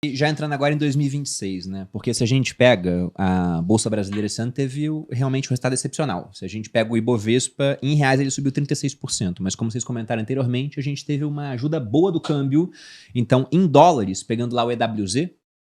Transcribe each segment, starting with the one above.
E já entrando agora em 2026, né? Porque se a gente pega a Bolsa Brasileira esse ano, teve realmente um resultado excepcional. Se a gente pega o Ibovespa, em reais ele subiu 36%. Mas como vocês comentaram anteriormente, a gente teve uma ajuda boa do câmbio. Então, em dólares, pegando lá o EWZ,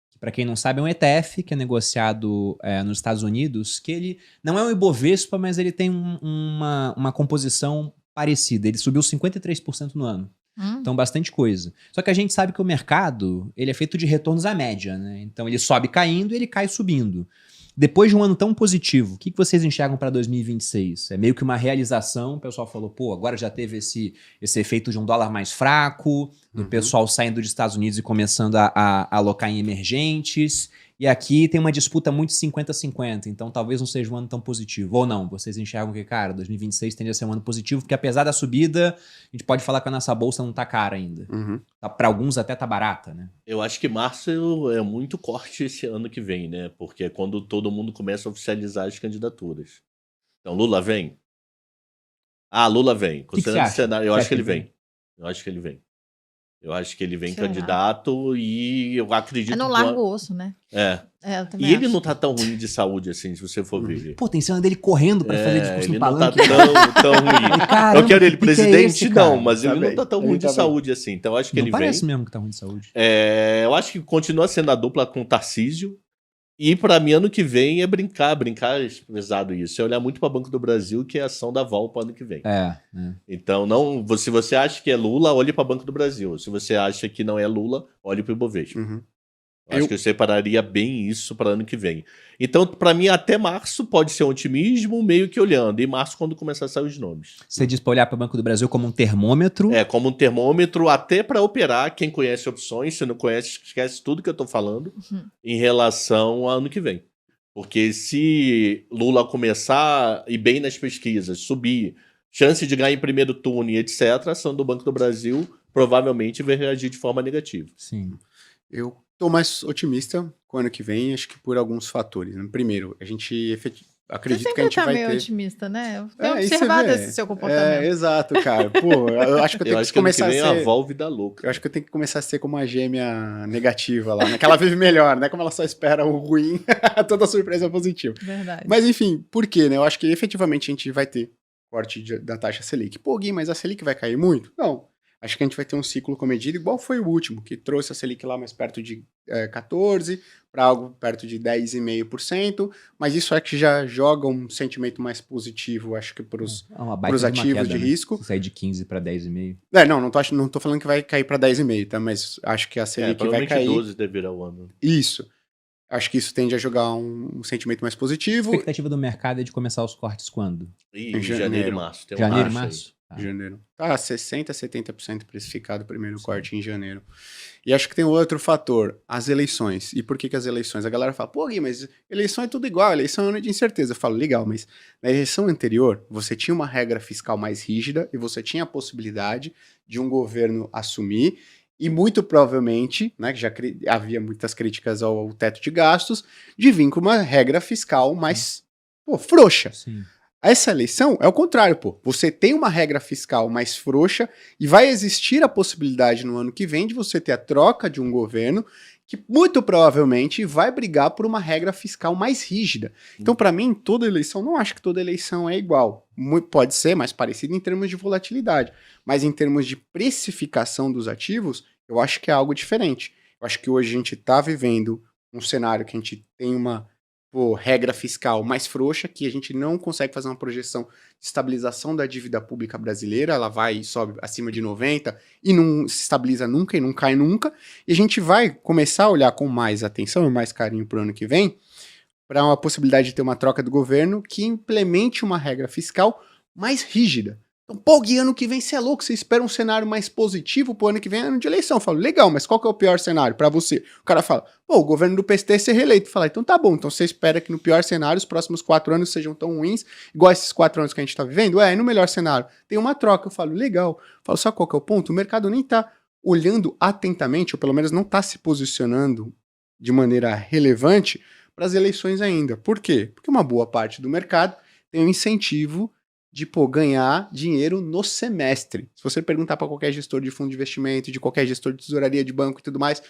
que para quem não sabe é um ETF que é negociado nos Estados Unidos, que ele não é um Ibovespa, mas ele tem uma composição parecida. Ele subiu 53% no ano. Então, bastante coisa. Só que a gente sabe que o mercado, ele é feito de retornos à média, né? Então, ele sobe caindo e ele cai subindo. Depois de um ano tão positivo, o que vocês enxergam para 2026? É meio que uma realização, o pessoal falou, pô, agora já teve esse efeito de um dólar mais fraco, do pessoal saindo dos Estados Unidos e começando a alocar em emergentes, e aqui tem uma disputa muito 50-50, então talvez não seja um ano tão positivo. Ou não, vocês enxergam que, cara, 2026 tende a ser um ano positivo, porque apesar da subida, a gente pode falar que a nossa bolsa não tá cara ainda. Para alguns até tá barata, né? Eu acho que março é muito corte esse ano que vem, né? Porque é quando todo mundo começa a oficializar as candidaturas. Então, Lula vem? Ah, Lula vem. Considerando o cenário, eu acho que ele vem. Eu acho que ele vem. Eu acho que ele vem candidato e eu acredito... É no largo osso, né? Eu também e ele não tá tão ruim de saúde assim, se você for ver. Pô, tem cena dele correndo pra fazer discurso no palanque. Ele não tá tão ruim. Caramba, eu quero ele presidente, não, mas ele não tá tão ruim de saúde assim. Então eu acho que ele vem... Não parece mesmo que tá ruim de saúde. Eu acho que continua sendo a dupla com o Tarcísio. E pra mim, ano que vem é brincar é pesado isso. É olhar muito pra Banco do Brasil, que é a ação da Vol pro ano que vem. Então, não, se você acha que é Lula, olhe pra Banco do Brasil. Se você acha que não é Lula, olhe pro Ibovespa. Acho que eu separaria bem isso para ano que vem. Então, para mim, até março pode ser um otimismo, meio que olhando. E março, quando começar a sair os nomes. Você diz para olhar para o Banco do Brasil como um termômetro? Como um termômetro, até para operar. Quem conhece opções, se não conhece, esquece tudo que eu estou falando em relação ao ano que vem. Porque se Lula começar a ir bem nas pesquisas, subir, chance de ganhar em primeiro turno e etc., a ação do Banco do Brasil provavelmente vai reagir de forma negativa. Sim. Eu tô mais otimista com o ano que vem, acho que por alguns fatores. Primeiro, a gente acredita que a gente vai ter... Você sempre tá meio otimista, né? Eu tenho observado esse seu comportamento. Exato, cara. Pô, eu acho que eu tenho que começar a ser... a Volve da louca. Eu acho que eu tenho que começar a ser como uma gêmea negativa lá, né? Que ela vive melhor, né? Como ela só espera o ruim, toda surpresa é positiva. Verdade. Mas enfim, por quê, né? Eu acho que efetivamente a gente vai ter corte da taxa Selic. Pô, Gui, mas a Selic vai cair muito? Não. Acho que a gente vai ter um ciclo comedido igual foi o último, que trouxe a Selic lá mais perto de 14%, para algo perto de 10,5%, mas isso é que já joga um sentimento mais positivo, acho que para os ativos de risco. Se sair de 15 para 10,5%. Não tô falando que vai cair para 10,5%, tá? Mas acho que a Selic vai cair. 12 deverá o ano. Isso. Acho que isso tende a jogar um sentimento mais positivo. A expectativa do mercado é de começar os cortes quando? Em janeiro e março. Tem janeiro e março? Janeiro. 60%, 70% precificado o primeiro corte em janeiro. E acho que tem outro fator, as eleições. E por que as eleições? A galera fala, pô, Gui, mas eleição é tudo igual, eleição é ano de incerteza. Eu falo, legal, mas na eleição anterior, você tinha uma regra fiscal mais rígida e você tinha a possibilidade de um governo assumir e muito provavelmente, né, que já havia muitas críticas ao teto de gastos, de vir com uma regra fiscal mais frouxa. Sim. Essa eleição é o contrário, pô. Você tem uma regra fiscal mais frouxa e vai existir a possibilidade no ano que vem de você ter a troca de um governo que muito provavelmente vai brigar por uma regra fiscal mais rígida. Então, para mim, toda eleição, não acho que toda eleição é igual. Pode ser mais parecida em termos de volatilidade, mas em termos de precificação dos ativos, eu acho que é algo diferente. Eu acho que hoje a gente está vivendo um cenário que a gente tem uma regra fiscal mais frouxa, que a gente não consegue fazer uma projeção de estabilização da dívida pública brasileira, ela vai e sobe acima de 90% e não se estabiliza nunca e não cai nunca, e a gente vai começar a olhar com mais atenção e mais carinho para o ano que vem, para uma possibilidade de ter uma troca do governo que implemente uma regra fiscal mais rígida. Então, pô, Gui, ano que vem você é louco, você espera um cenário mais positivo pro ano que vem, ano de eleição. Eu falo, legal, mas qual que é o pior cenário pra você? O cara fala, pô, o governo do PST ser reeleito. Fala, então tá bom, então você espera que no pior cenário os próximos 4 anos sejam tão ruins, igual esses 4 anos que a gente tá vivendo? E no melhor cenário tem uma troca. Eu falo, legal. Eu falo, sabe qual que é o ponto? O mercado nem tá olhando atentamente, ou pelo menos não tá se posicionando de maneira relevante para as eleições ainda. Por quê? Porque uma boa parte do mercado tem um incentivo de ganhar dinheiro no semestre. Se você perguntar para qualquer gestor de fundo de investimento, de qualquer gestor de tesouraria de banco e tudo mais,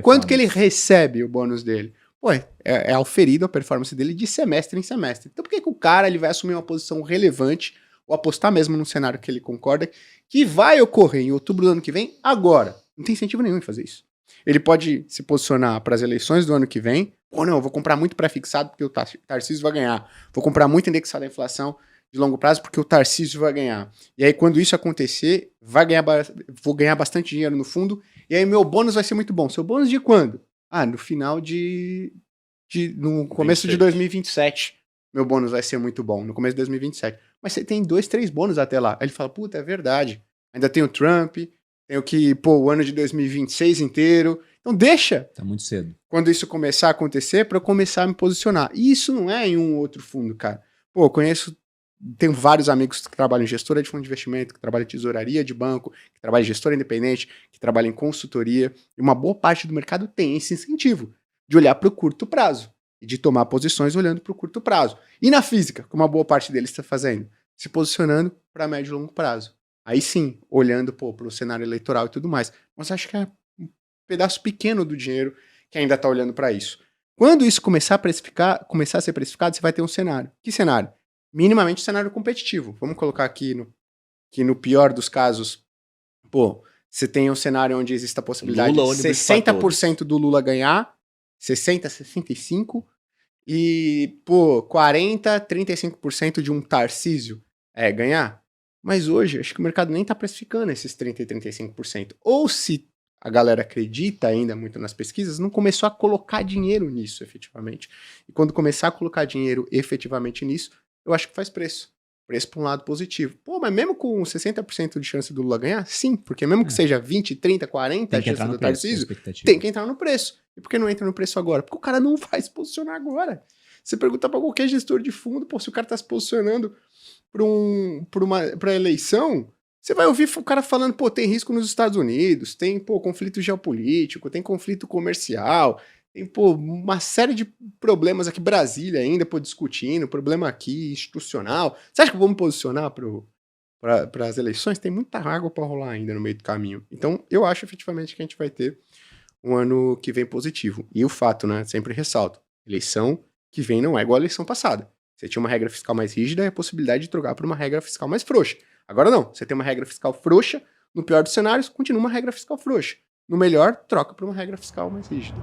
quanto que ele recebe o bônus dele? É auferido a performance dele de semestre em semestre. Então por que o cara ele vai assumir uma posição relevante ou apostar mesmo num cenário que ele concorda que vai ocorrer em outubro do ano que vem agora? Não tem incentivo nenhum em fazer isso. Ele pode se posicionar para as eleições do ano que vem, não, eu vou comprar muito pré-fixado porque o Tarcísio vai ganhar. Vou comprar muito indexado à inflação de longo prazo porque o Tarcísio vai ganhar. E aí quando isso acontecer, vou ganhar bastante dinheiro no fundo e aí meu bônus vai ser muito bom. Seu bônus de quando? No final no começo 27. De 2027. Meu bônus vai ser muito bom, no começo de 2027. Mas você tem 2, 3 bônus até lá. Aí ele fala, puta, é verdade. Ainda tem o Trump, tenho que, o ano de 2026 inteiro. Então deixa. Tá muito cedo. Quando isso começar a acontecer, para eu começar a me posicionar. E isso não é em um outro fundo, cara. Eu tenho vários amigos que trabalham em gestora de fundo de investimento, que trabalham em tesouraria de banco, que trabalham em gestora independente, que trabalham em consultoria. E uma boa parte do mercado tem esse incentivo de olhar para o curto prazo e de tomar posições olhando para o curto prazo. E na física, como uma boa parte deles está fazendo? Se posicionando para médio e longo prazo. Aí sim, olhando para o cenário eleitoral e tudo mais. Mas acho que é um pedaço pequeno do dinheiro que ainda está olhando para isso. Quando isso começar a ser precificado, você vai ter um cenário. Que cenário? Minimamente um cenário competitivo. Vamos colocar aqui que no pior dos casos, você tem um cenário onde existe a possibilidade de 60% do Lula ganhar, 60%, 65%, e 40%, 35% de um Tarcísio ganhar. Mas hoje, acho que o mercado nem está precificando esses 30% e 35%. Ou se a galera acredita ainda muito nas pesquisas, não começou a colocar dinheiro nisso, efetivamente. E quando começar a colocar dinheiro efetivamente nisso, eu acho que faz preço. Preço para um lado positivo. Mas mesmo com 60% de chance do Lula ganhar, sim, porque mesmo que seja 20, 30, 40 a chance do Tarcísio, tem que entrar no preço. E por que não entra no preço agora? Porque o cara não vai se posicionar agora. Você pergunta para qualquer gestor de fundo, se o cara está se posicionando para a eleição, você vai ouvir o cara falando, tem risco nos Estados Unidos, tem, conflito geopolítico, tem conflito comercial, tem, uma série de problemas aqui, Brasília ainda, discutindo, problema aqui, institucional. Você acha que eu vou me posicionar para as eleições? Tem muita água para rolar ainda no meio do caminho. Então, eu acho efetivamente que a gente vai ter um ano que vem positivo. E o fato, sempre ressalto, eleição que vem não é igual a eleição passada. Você tinha uma regra fiscal mais rígida e a possibilidade de trocar por uma regra fiscal mais frouxa. Agora não, você tem uma regra fiscal frouxa, no pior dos cenários, continua uma regra fiscal frouxa. No melhor, troca por uma regra fiscal mais rígida.